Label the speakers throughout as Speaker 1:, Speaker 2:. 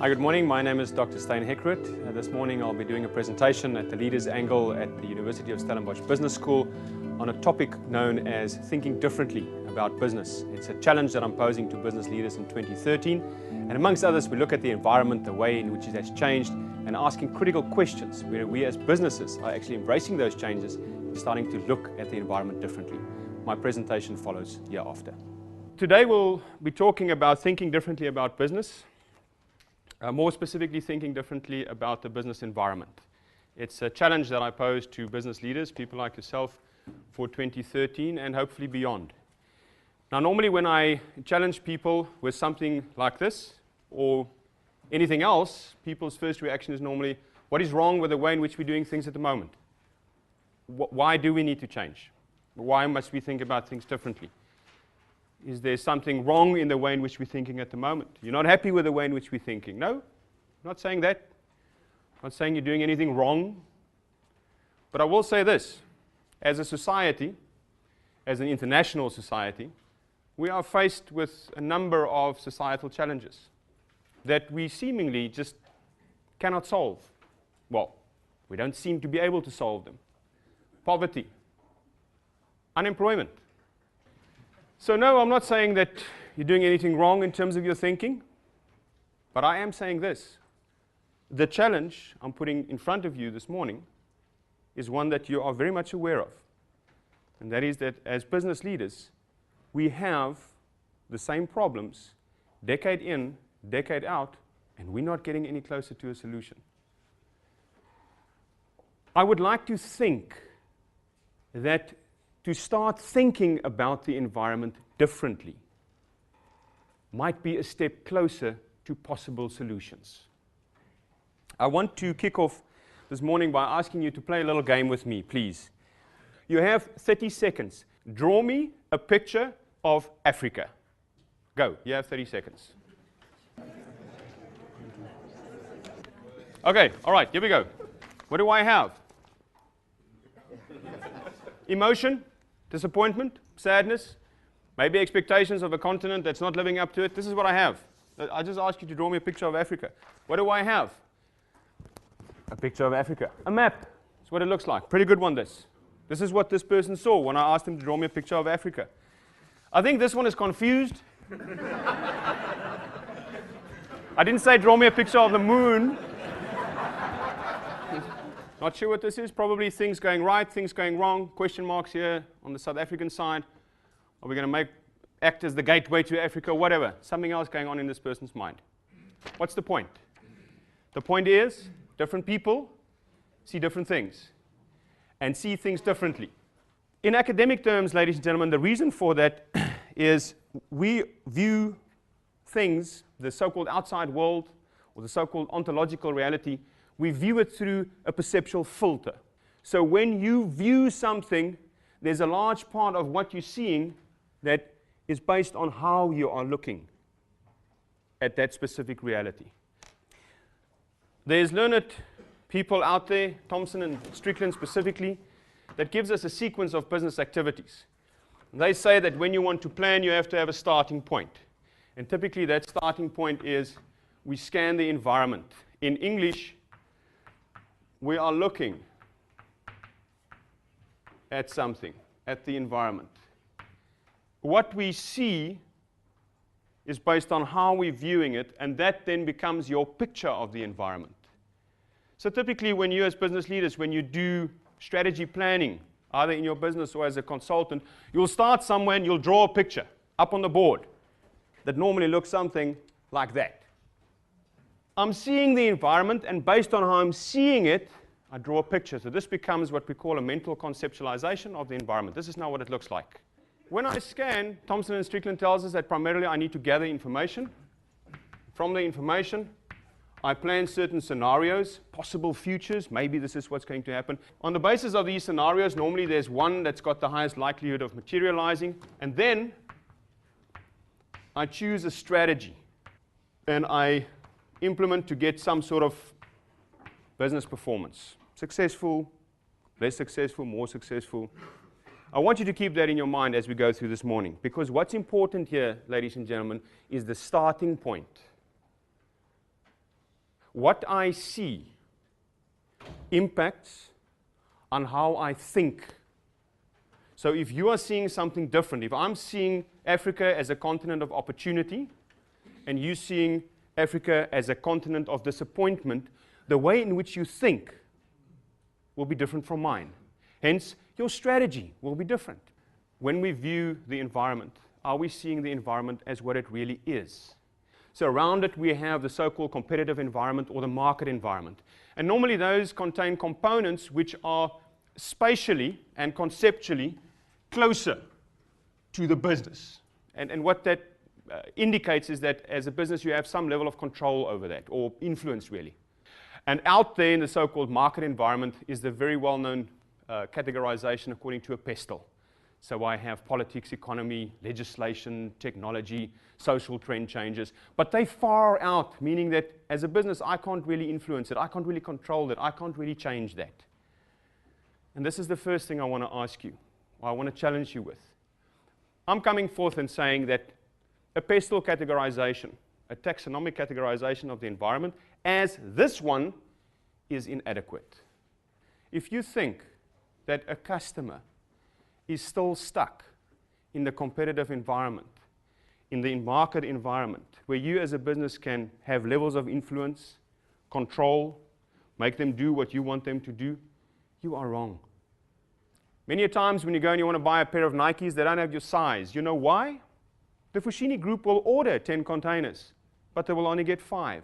Speaker 1: Hi, good morning. My name is Dr. Steyn Heckroodt. This morning I'll be doing a presentation at the LeadersAngle at the University of Stellenbosch Business School on a topic known as thinking differently about business. It's a challenge that I'm posing to business leaders in 2013. And amongst others, we look at the environment, the way in which it has changed, and asking critical questions where we as businesses are actually embracing those changes and starting to look at the environment differently. My presentation follows hereafter. Today we'll be talking about thinking differently about business. More specifically, thinking differently about the business environment. It's a challenge that I pose to business leaders, people like yourself, for 2013 and hopefully beyond. Now, normally when I challenge people with something like this or anything else, people's first reaction is normally, what is wrong with the way in which we're doing things at the moment? Why do we need to change? Why must we think about things differently? Is there something wrong in the way in which we're thinking at the moment? You're not happy with the way in which we're thinking? No, I'm not saying that. I'm not saying you're doing anything wrong. But I will say this. As a society, as an international society, we are faced with a number of societal challenges that we seemingly just cannot solve. Well, we don't seem to be able to solve them. Poverty, unemployment. So no, I'm not saying that you're doing anything wrong in terms of your thinking, but I am saying this. The challenge I'm putting in front of you this morning is one that you are very much aware of, and that is that as business leaders, we have the same problems decade in, decade out, and we're not getting any closer to a solution. I would like to think that to start thinking about the environment differently might be a step closer to possible solutions. I want to kick off this morning by asking you to play a little game with me, please. You have 30 seconds. Draw me a picture of Africa. Go. You have 30 seconds. Okay, all right, here we go. What do I have? Emotion, disappointment, sadness, maybe expectations of a continent that's not living up to it. This is what I have. I just asked you to draw me a picture of Africa. What do I have? A picture of Africa. A map. That's what it looks like. Pretty good one, this. This is what this person saw when I asked him to draw me a picture of Africa. I think this one is confused. I didn't say draw me a picture of the moon. Not sure what this is. Probably things going right, things going wrong. Question marks here on the South African side. Are we going to act as the gateway to Africa? Whatever. Something else going on in this person's mind. What's the point? The point is, different people see different things and see things differently. In academic terms, ladies and gentlemen, the reason for that is we view things, the so-called outside world or the so-called ontological reality, we view it through a perceptual filter. So when you view something, there's a large part of what you're seeing that is based on how you are looking at that specific reality. There's learned people out there, Thompson and Strickland specifically, that gives us a sequence of business activities. They say that when you want to plan, you have to have a starting point. And typically that starting point is we scan the environment. In English, we are looking at something, at the environment. What we see is based on how we're viewing it, and that then becomes your picture of the environment. So typically when you as business leaders, when you do strategy planning, either in your business or as a consultant, you'll start somewhere and you'll draw a picture up on the board that normally looks something like that. I'm seeing the environment, and based on how I'm seeing it, I draw a picture. So this becomes what we call a mental conceptualization of the environment. This is now what it looks like. When I scan, Thompson and Strickland tells us that primarily I need to gather information. From the information, I plan certain scenarios, possible futures. Maybe this is what's going to happen. On the basis of these scenarios, normally there's one that's got the highest likelihood of materializing. And then I choose a strategy. And I implement to get some sort of business performance. Successful, less successful, more successful. I want you to keep that in your mind as we go through this morning, because what's important here, ladies and gentlemen, is the starting point. What I see impacts on how I think. So if you are seeing something different, if I'm seeing Africa as a continent of opportunity, and you seeing Africa as a continent of disappointment, the way in which you think will be different from mine. Hence, your strategy will be different. When we view the environment, are we seeing the environment as what it really is? So around it, we have the so-called competitive environment or the market environment. And normally those contain components which are spatially and conceptually closer to the business. And what that indicates is that as a business, you have some level of control over that, or influence really. And out there in the so-called market environment is the very well-known categorization according to a pestle. So I have politics, economy, legislation, technology, social trend changes. But they far out, meaning that as a business, I can't really influence it. I can't really control it. I can't really change that. And this is the first thing I want to ask you, or I want to challenge you with. I'm coming forth and saying that a pestle categorization, a taxonomic categorization of the environment, as this one is inadequate. If you think that a customer is still stuck in the competitive environment, in the market environment, where you as a business can have levels of influence, control, make them do what you want them to do, you are wrong. Many a times when you go and you want to buy a pair of Nikes, they don't have your size. You know why? The Fushini Group will order 10 containers, but they will only get 5.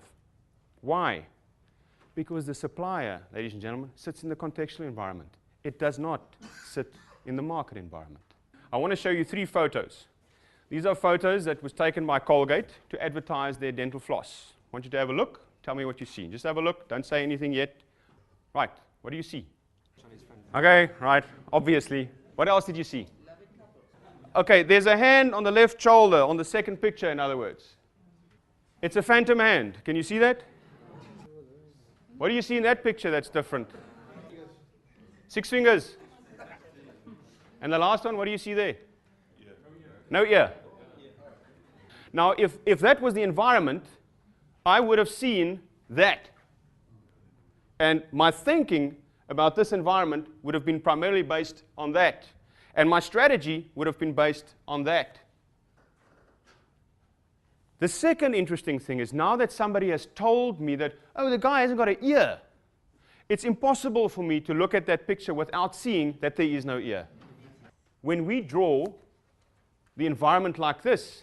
Speaker 1: Why? Because the supplier, ladies and gentlemen, sits in the contextual environment. It does not sit in the market environment. I want to show you 3 photos. These are photos that was taken by Colgate to advertise their dental floss. I want you to have a look. Tell me what you see. Just have a look. Don't say anything yet. Right. What do you see? Okay, right. Obviously. What else did you see? Okay, there's a hand on the left shoulder on the second picture, in other words. It's a phantom hand. Can you see that? What do you see in that picture that's different? 6 fingers. And the last one, what do you see there? No ear. Now, if that was the environment, I would have seen that. And my thinking about this environment would have been primarily based on that. And my strategy would have been based on that. The second interesting thing is now that somebody has told me that, oh, the guy hasn't got an ear, it's impossible for me to look at that picture without seeing that there is no ear. When we draw the environment like this,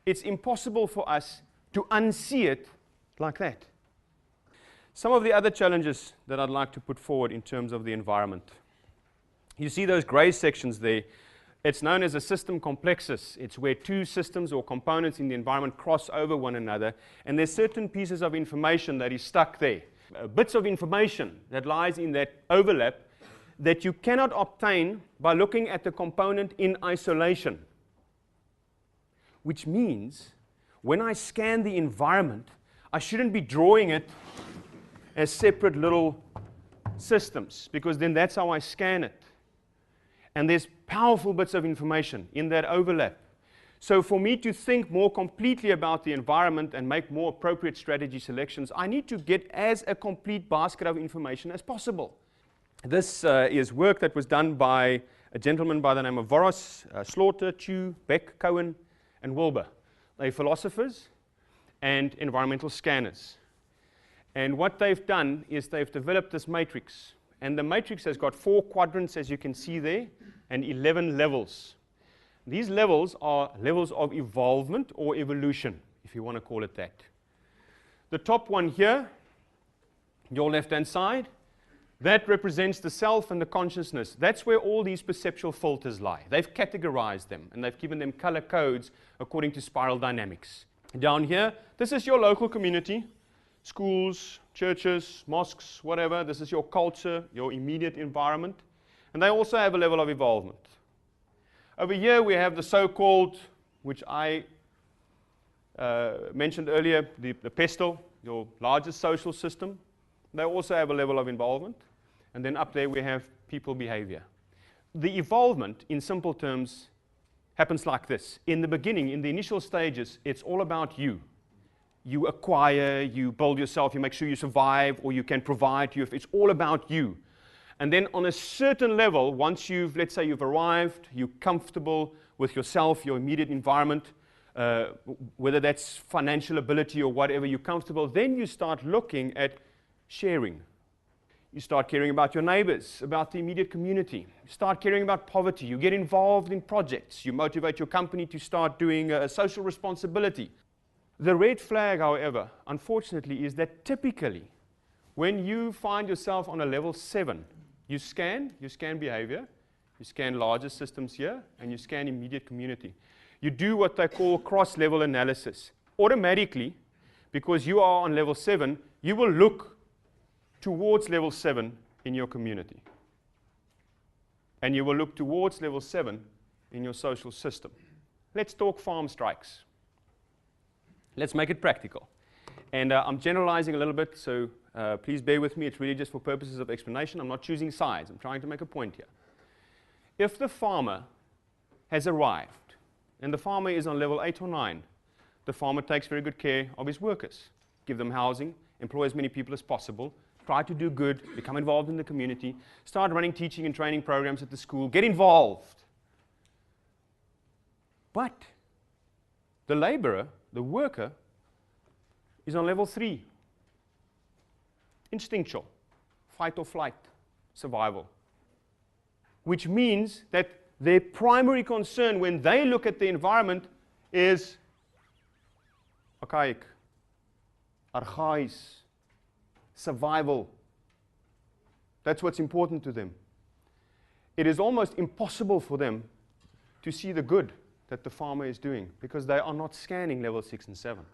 Speaker 1: it's impossible for us to unsee it like that. Some of the other challenges that I'd like to put forward in terms of the environment. You see those gray sections there. It's known as a system complexus. It's where 2 systems or components in the environment cross over one another, and there's certain pieces of information that is stuck there. Bits of information that lies in that overlap that you cannot obtain by looking at the component in isolation. Which means when I scan the environment, I shouldn't be drawing it as separate little systems, because then that's how I scan it. And there's powerful bits of information in that overlap. So for me to think more completely about the environment and make more appropriate strategy selections, I need to get as a complete basket of information as possible. This is work that was done by a gentleman by the name of Voros, Slaughter, Chu, Beck, Cohen, and Wilbur. They're philosophers and environmental scanners. And what they've done is they've developed this matrix. And the matrix has got 4 quadrants, as you can see there, and 11 levels. These levels are levels of evolvement or evolution, if you want to call it that. The top one here, your left-hand side, that represents the self and the consciousness. That's where all these perceptual filters lie. They've categorized them, and they've given them color codes according to spiral dynamics. Down here, this is your local community, schools, churches, mosques, whatever. This is your culture, your immediate environment. And they also have a level of evolvement. Over here, we have the so-called, which I mentioned earlier, the pestle, your largest social system. They also have a level of involvement. And then up there, we have people behavior. The evolvement, in simple terms, happens like this. In the beginning, in the initial stages, it's all about you.
Speaker 2: you acquire, you build yourself, you make sure you survive, or you can provide. It's all about you. And then on a certain level, once let's say you've arrived, you're comfortable with yourself, your immediate environment, whether that's financial ability or whatever, you're comfortable, then you start looking at sharing. You start caring about your neighbors, about the immediate community. You start caring about poverty. You get involved in projects. You motivate your company to start doing social responsibility. The red flag, however, unfortunately, is that typically when you find yourself on a level 7, you scan behavior, you scan larger systems here, and you scan immediate community. You do what they call cross-level analysis. Automatically, because you are on level 7, you will look towards level 7 in your community. And you will look towards level 7 in your social system. Let's talk farm strikes. Let's make it practical. And I'm generalizing a little bit, so please bear with me. It's really just for purposes of explanation. I'm not choosing sides. I'm trying to make a point here. If the farmer has arrived, and the farmer is on level 8 or 9, the farmer takes very good care of his workers. Give them housing, employ as many people as possible, try to do good, become involved in the community, start running teaching and training programs at the school, get involved. But the laborer, the worker, is on level 3. Instinctual, fight or flight, survival. Which means that their primary concern when they look at the environment is archaic, archaisch, survival. That's what's important to them. It is almost impossible for them to see the good that the farmer is doing because they are not scanning level 6 and 7.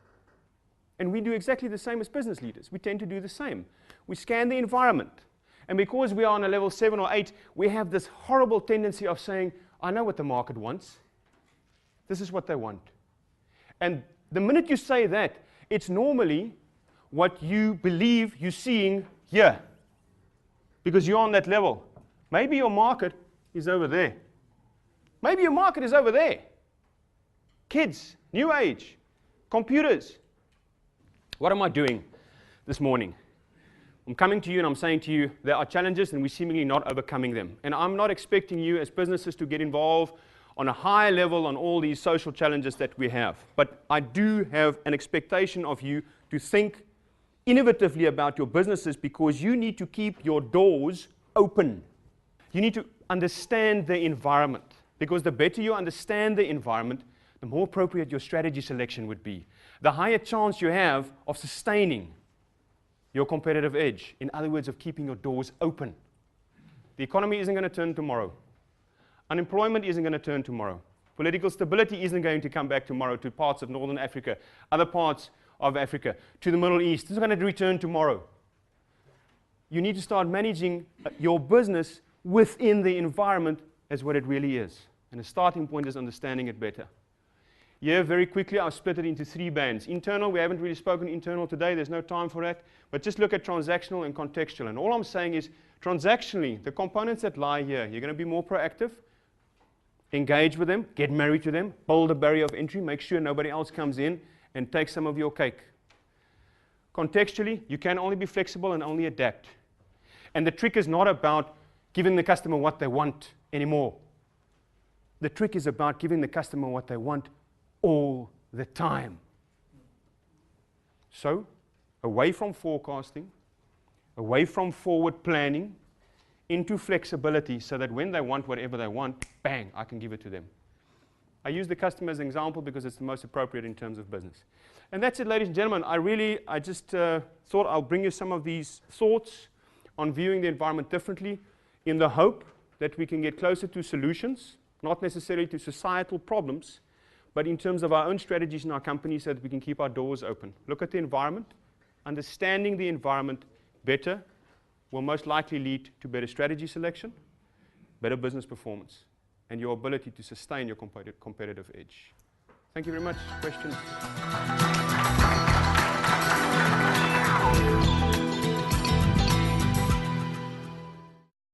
Speaker 2: And we do exactly the same as business leaders. We tend to do the same. We scan the environment. And because we are on a level 7 or 8, we have this horrible tendency of saying, I know what the market wants. This is what they want. And the minute you say that, it's normally what you believe you're seeing here. Because you're on that level. Maybe your market is over there. Maybe your market is over there. Kids, new age, computers. What am I doing this morning? I'm coming to you and I'm saying to you, there are challenges and we're seemingly not overcoming them. And I'm not expecting you as businesses to get involved on a high level on all these social challenges that we have. But I do have an expectation of you to think innovatively about your businesses because you need to keep your doors open. You need to understand the environment because the better you understand the environment, the more appropriate your strategy selection would be. The higher chance you have of sustaining your competitive edge. In other words, of keeping your doors open. The economy isn't going to turn tomorrow. Unemployment isn't going to turn tomorrow. Political stability isn't going to come back tomorrow to parts of Northern Africa, other parts of Africa, to the Middle East. It's not going to return tomorrow. You need to start managing your business within the environment as what it really is. And the starting point is understanding it better. Here, very quickly, I've split it into 3 bands. Internal, we haven't really spoken internal today. There's no time for that. But just look at transactional and contextual. And all I'm saying is, transactionally, the components that lie here, you're going to be more proactive, engage with them, get married to them, build a barrier of entry, make sure nobody else comes in and takes some of your cake. Contextually, you can only be flexible and only adapt. And the trick is not about giving the customer what they want anymore. The trick is about giving the customer what they want all the time. So, away from forecasting, away from forward planning, into flexibility so that when they want whatever they want, bang, I can give it to them. I use the customer as an example because it's the most appropriate in terms of business. And that's it, ladies and gentlemen. I just thought I'll bring you some of these thoughts on viewing the environment differently in the hope that we can get closer to solutions, not necessarily to societal problems, but in terms of our own strategies in our company so that we can keep our doors open. Look at the environment. Understanding the environment better will most likely lead to better strategy selection, better business performance, and your ability to sustain your competitive edge. Thank you very much. Questions?